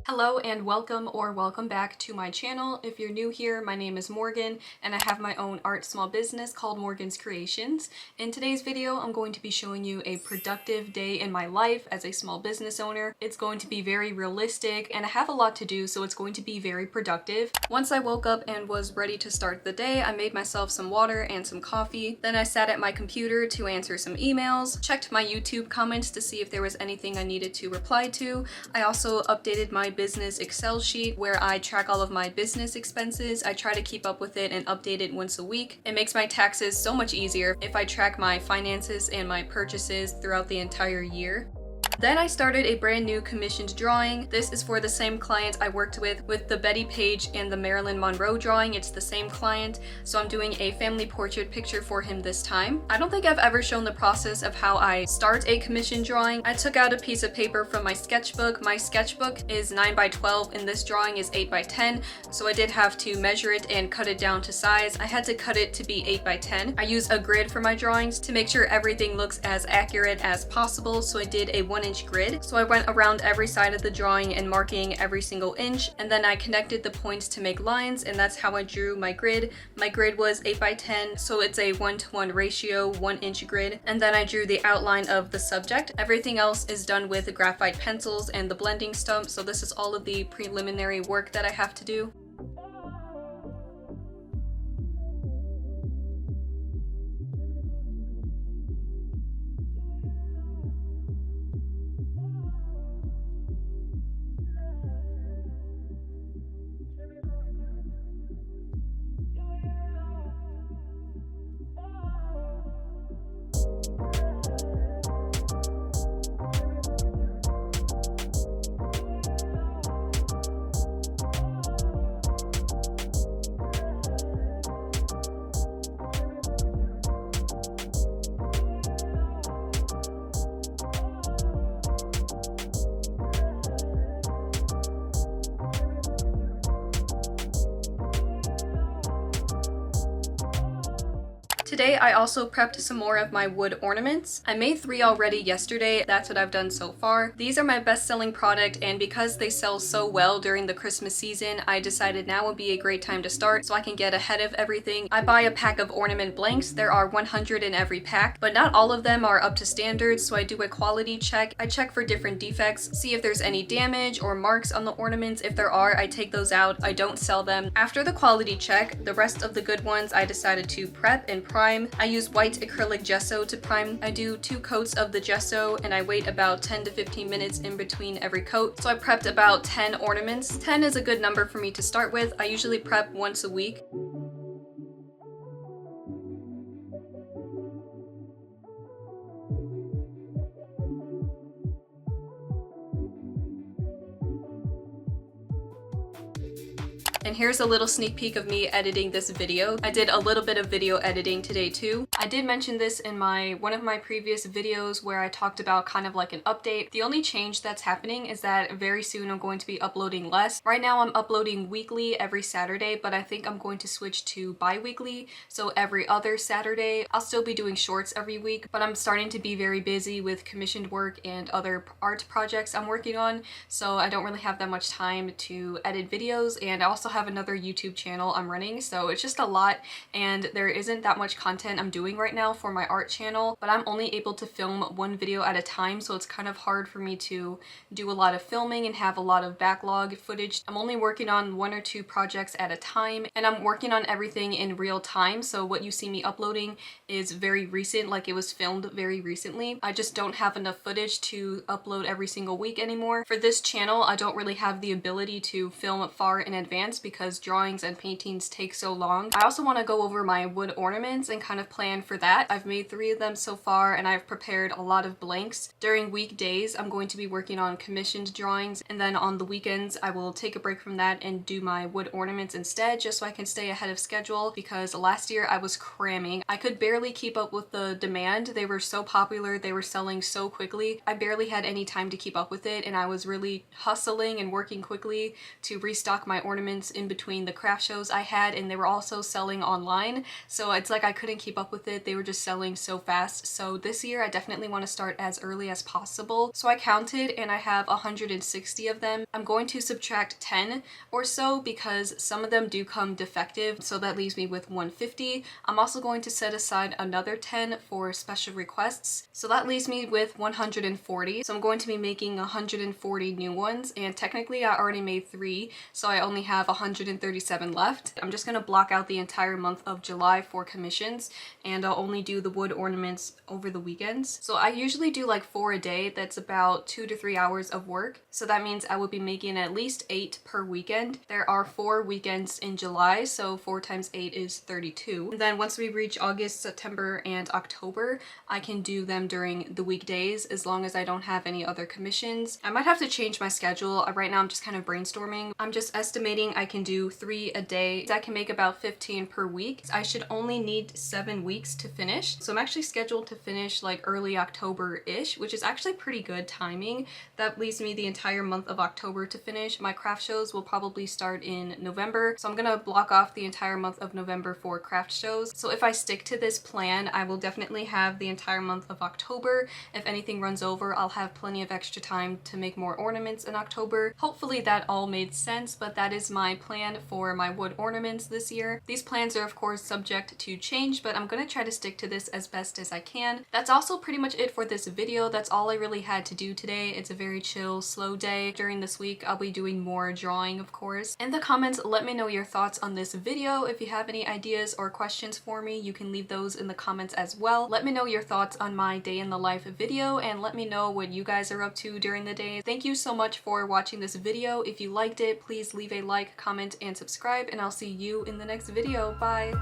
Hello and welcome or welcome back to my channel. If you're new here, my name is Morgan and I have my own art small business called Morgan's Creations. In today's video, I'm going to be showing you a productive day in my life as a small business owner. It's going to be very realistic and I have a lot to do, so it's going to be very productive. Once I woke up and was ready to start the day, I made myself some water and some coffee. Then I sat at my computer to answer some emails, checked my YouTube comments to see if there was anything I needed to reply to. I also updated my business Excel sheet where I track all of my business expenses. I try to keep up with it and update it once a week. It makes my taxes so much easier if I track my finances and my purchases throughout the entire year. Then I started a brand new commissioned drawing. This is for the same client I worked with the Betty Page and the Marilyn Monroe drawing. It's the same client, so I'm doing a family portrait picture for him this time. I don't think I've ever shown the process of how I start a commissioned drawing. I took out a piece of paper from my sketchbook. My sketchbook is 9 by 12 and this drawing is 8 by 10, so I did have to measure it and cut it down to size. I had to cut it to be 8 by 10. I use a grid for my drawings to make sure everything looks as accurate as possible, so I did a 1-inch grid. So I went around every side of the drawing and marking every single inch, and then I connected the points to make lines, and that's how I drew my grid. My grid was 8 by 10, so it's a 1-to-1 ratio 1-inch grid, and then I drew the outline of the subject. Everything else is done with the graphite pencils and the blending stump, so this is all of the preliminary work that I have to do. Today I also prepped some more of my wood ornaments. I made 3 already yesterday. That's what I've done so far. These are my best-selling product, and because they sell so well during the Christmas season, I decided now would be a great time to start so I can get ahead of everything. I buy a pack of ornament blanks. There are 100 in every pack, but not all of them are up to standards, so I do a quality check. I check for different defects, see if there's any damage or marks on the ornaments. If there are, I take those out. I don't sell them. After the quality check, the rest of the good ones I decided to prep and prime. I use white acrylic gesso to prime. I do 2 coats of the gesso and I wait about 10 to 15 minutes in between every coat. So I prepped about 10 ornaments. 10 is a good number for me to start with. I usually prep once a week. And here's a little sneak peek of me editing this video. I did a little bit of video editing today too. I did mention this in one of my previous videos where I talked about kind of like an update. The only change that's happening is that very soon I'm going to be uploading less. Right now I'm uploading weekly every Saturday, but I think I'm going to switch to bi-weekly, so every other Saturday. I'll still be doing shorts every week, but I'm starting to be very busy with commissioned work and other art projects I'm working on, so I don't really have that much time to edit videos, and I also have another YouTube channel I'm running, so it's just a lot, and there isn't that much content I'm doing right now for my art channel, but I'm only able to film 1 video at a time, so it's kind of hard for me to do a lot of filming and have a lot of backlog footage. I'm only working on 1 or 2 projects at a time, and I'm working on everything in real time, so what you see me uploading is very recent, like it was filmed very recently. I just don't have enough footage to upload every single week anymore. For this channel, I don't really have the ability to film far in advance because drawings and paintings take so long. I also want to go over my wood ornaments and kind of plan for that. I've made 3 of them so far and I've prepared a lot of blanks. During weekdays, I'm going to be working on commissioned drawings, and then on the weekends, I will take a break from that and do my wood ornaments instead, just so I can stay ahead of schedule, because last year I was cramming. I could barely keep up with the demand. They were so popular, they were selling so quickly. I barely had any time to keep up with it, and I was really hustling and working quickly to restock my ornaments months in between the craft shows I had, and they were also selling online, so it's like I couldn't keep up with it. They were just selling so fast. So this year I definitely want to start as early as possible. So I counted and I have 160 of them. I'm going to subtract 10 or so because some of them do come defective, so that leaves me with 150. I'm also going to set aside another 10 for special requests, so that leaves me with 140. So I'm going to be making 140 new ones, and technically I already made 3, so I only have 137 left. I'm just going to block out the entire month of July for commissions, and I'll only do the wood ornaments over the weekends. So I usually do like 4 a day. That's about 2 to 3 hours of work, so that means I would be making at least 8 per weekend. There are 4 weekends in July, so 4 times 8 is 32. And then once we reach August, September, and October, I can do them during the weekdays as long as I don't have any other commissions. I might have to change my schedule. Right now I'm just kind of brainstorming. I'm just estimating I can do 3 a day. I can make about 15 per week. I should only need 7 weeks to finish. So I'm actually scheduled to finish like early October-ish, which is actually pretty good timing. That leaves me the entire month of October to finish. My craft shows will probably start in November, so I'm gonna block off the entire month of November for craft shows. So if I stick to this plan, I will definitely have the entire month of October. If anything runs over, I'll have plenty of extra time to make more ornaments in October. Hopefully that all made sense, but that is my plan for my wood ornaments this year. These plans are of course subject to change, but I'm gonna try to stick to this as best as I can. That's also pretty much it for this video. That's all I really had to do today. It's a very chill, slow day. During this week, I'll be doing more drawing, of course. In the comments, let me know your thoughts on this video. If you have any ideas or questions for me, you can leave those in the comments as well. Let me know your thoughts on my day in the life video, and let me know what you guys are up to during the day. Thank you so much for watching this video. If you liked it, please leave a like, comment, and subscribe, and I'll see you in the next video. Bye!